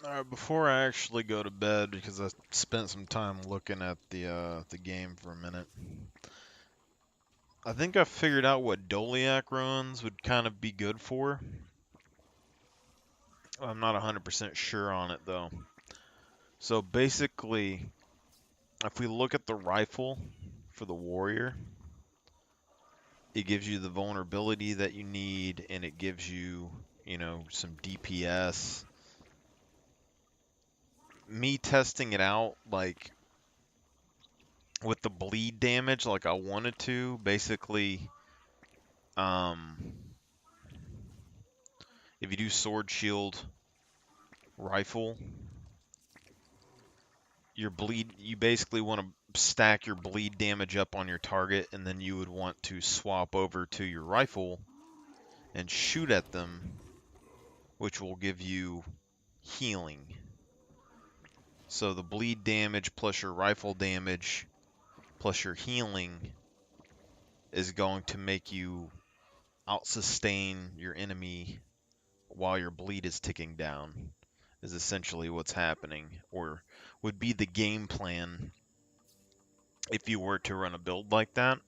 Alright, before I actually go to bed, because I spent some time looking at the game for a minute, I think I figured out what Doliac ruins would kind of be good for. I'm not 100% sure on it though. So basically, if we look at the rifle for the warrior, it gives you the vulnerability that you need, and it gives you, some DPS. Me testing it out, like with the bleed damage, like I wanted to, basically, um, if you do sword, shield, rifle, you basically want to stack your bleed damage up on your target, and then you would want to swap over to your rifle and shoot at them, which will give you healing. So the bleed damage plus your rifle damage plus your healing is going to make you out-sustain your enemy while your bleed is ticking down, is essentially what's happening, or would be the game plan if you were to run a build like that.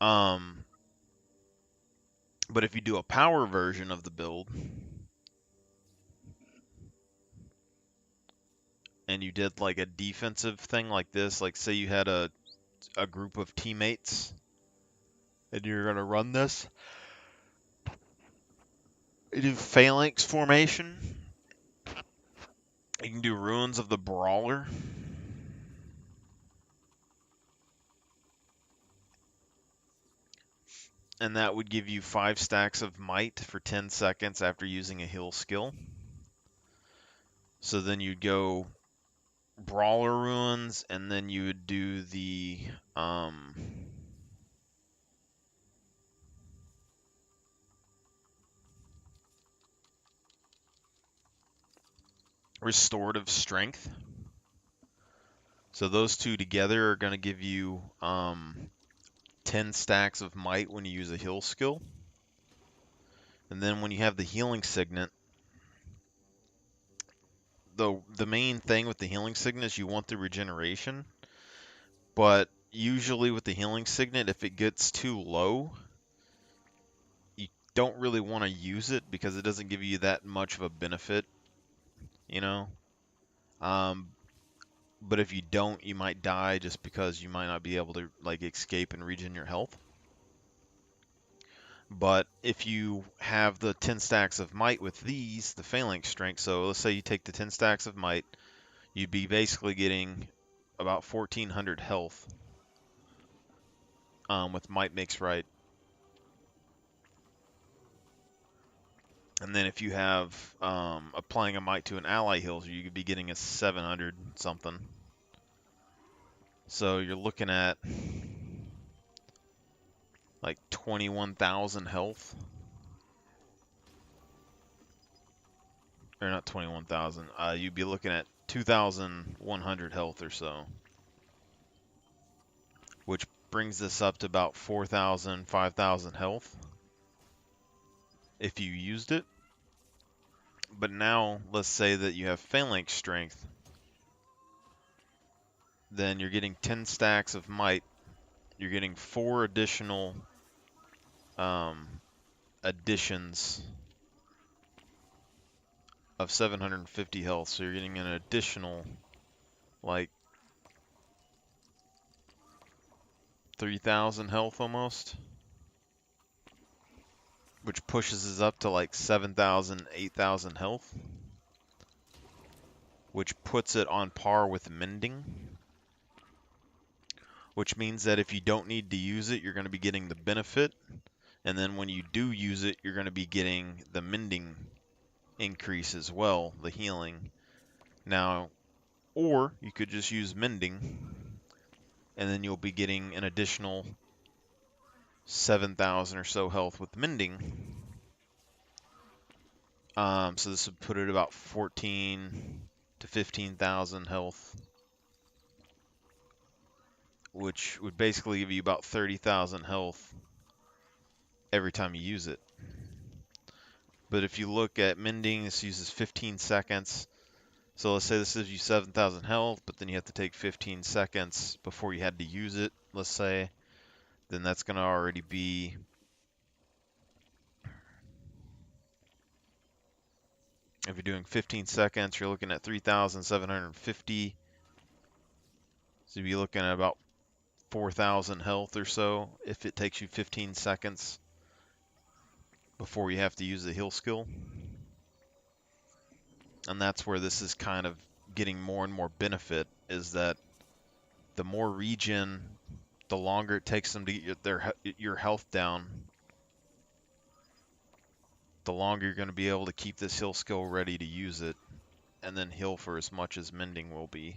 Um, but if you do a power version of the build, and you did like a defensive thing like this, like say you had a group of teammates, and you're going to run this, you do phalanx formation, you can do ruins of the brawler, and that would give you 5 stacks of might for 10 seconds after using a heal skill. So then you'd go brawler ruins, and then you would do the restorative strength. So those two together are going to give you 10 stacks of might when you use a heal skill. And then when you have the healing signet, the main thing with the healing signet is you want the regeneration, but usually with the healing signet, if it gets too low, you don't really want to use it because it doesn't give you that much of a benefit, you know. Um, but if you don't, you might die just because you might not be able to like escape and regen your health. But if you have the 10 stacks of might with these, the phalanx strength, so let's say you take the 10 stacks of might, you'd be basically getting about 1400 health with might makes right. And then if you have applying a might to an ally heals, you could be getting a 700 something. So you're looking at like 21,000 health. Or not 21,000. You'd be looking at 2,100 health or so, which brings this up to about 4,000, 5,000 health if you used it. But now, let's say that you have phalanx strength, then you're getting 10 stacks of might. You're getting 4 additional additions of 750 health. So you're getting an additional like 3,000 health almost, which pushes us up to like 7,000, 8,000 health, which puts it on par with mending, which means that if you don't need to use it, you're going to be getting the benefit, and then when you do use it, you're going to be getting the mending increase as well, the healing. Now, or you could just use mending, and then you'll be getting an additional 7,000 or so health with mending. So this would put it about 14 to 15,000 health, which would basically give you about 30,000 health every time you use it. But if you look at mending, this uses 15 seconds. So let's say this gives you 7,000 health, but then you have to take 15 seconds before you had to use it, let's say. Then that's going to already be... If you're doing 15 seconds, you're looking at 3,750. So you'd be looking at about 4,000 health or so if it takes you 15 seconds before you have to use the heal skill. And that's where this is kind of getting more and more benefit, is that the more regen, the longer it takes them to get your health down, the longer you're going to be able to keep this heal skill ready to use it, and then heal for as much as mending will be.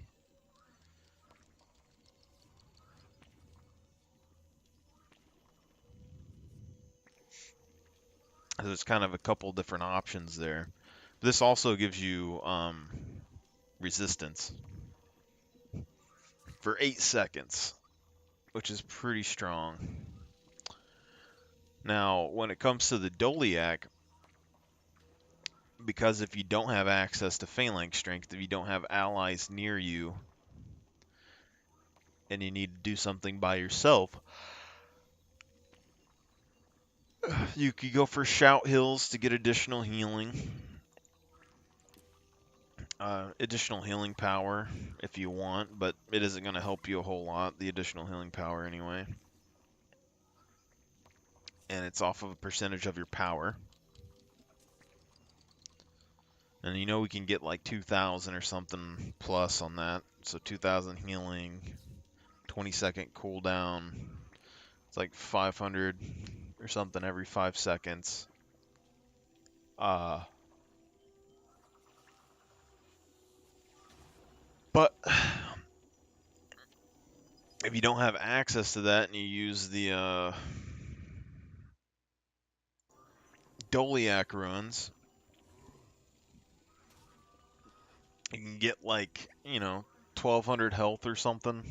There's kind of a couple different options there. This also gives you resistance for 8 seconds, which is pretty strong. Now, when it comes to the Doliac, because if you don't have access to phalanx strength, if you don't have allies near you, and you need to do something by yourself, you could go for shout hills to get additional healing. Additional healing power if you want, but it isn't going to help you a whole lot, the additional healing power anyway. And it's off of a percentage of your power. And you know we can get like 2,000 or something plus on that. So 2,000 healing, 20-second cooldown. It's like 500 or something every 5 seconds. But if you don't have access to that and you use the Doliac ruins, you can get like, 1,200 health or something.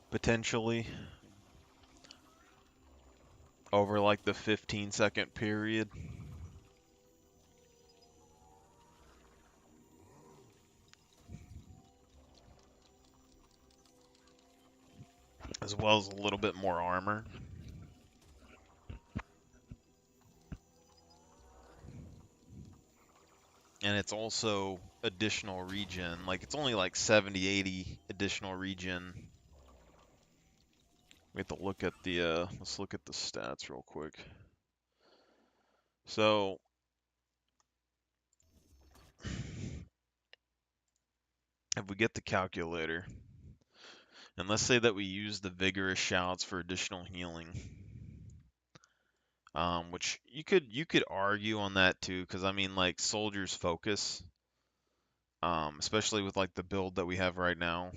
Potentially. Over like the 15-second period. As well as a little bit more armor. And it's also additional regen. Like, it's only like 70, 80 additional regen. We have to look at the, let's look at the stats real quick. So, if we get the calculator, and let's say that we use the vigorous shouts for additional healing, which you could argue on that too, because I mean, like, soldiers focus, especially with like the build that we have right now,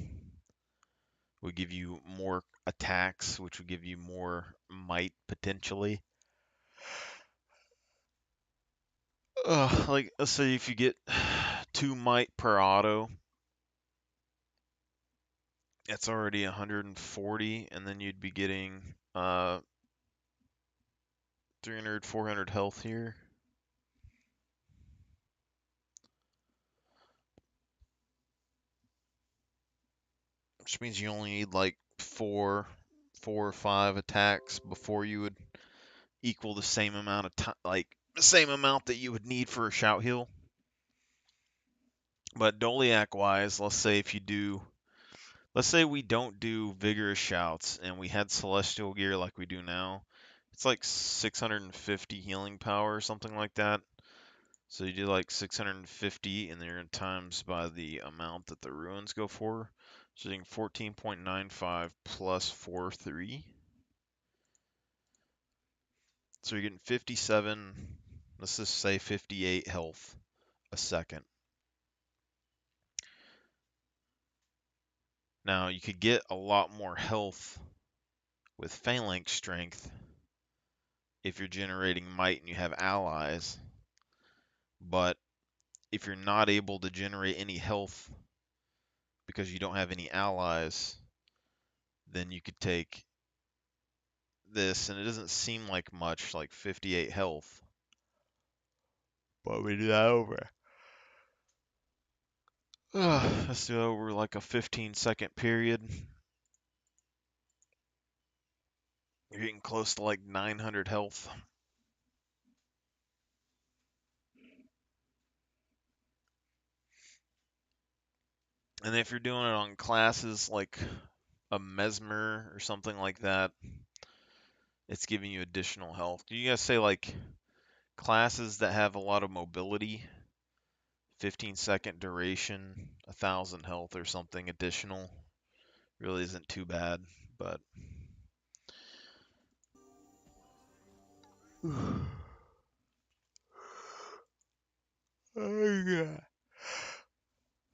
would give you more attacks, which would give you more might potentially. Like, let's say if you get 2 might per auto, it's already 140, and then you'd be getting 300, 400 health here. Which means you only need like four or five attacks before you would equal the same amount of time, like the same amount that you would need for a shout heal. But Doliac wise, let's say if you do, let's say we don't do vigorous shouts and we had celestial gear like we do now, it's like 650 healing power or something like that. So you do like 650 and then you're times by the amount that the ruins go for. So you're getting 14.95 plus 4.3. So you're getting 57, let's just say 58 health a second. Now you could get a lot more health with phalanx strength if you're generating might and you have allies. But if you're not able to generate any health because you don't have any allies, then you could take this, and it doesn't seem like much, like 58 health. But we do that over. Let's do it over like a 15-second period. You're getting close to like 900 health. And if you're doing it on classes like a Mesmer or something like that, it's giving you additional health. Do you guys say like classes that have a lot of mobility, 15-second duration, 1,000 health or something additional? Really isn't too bad, but oh yeah.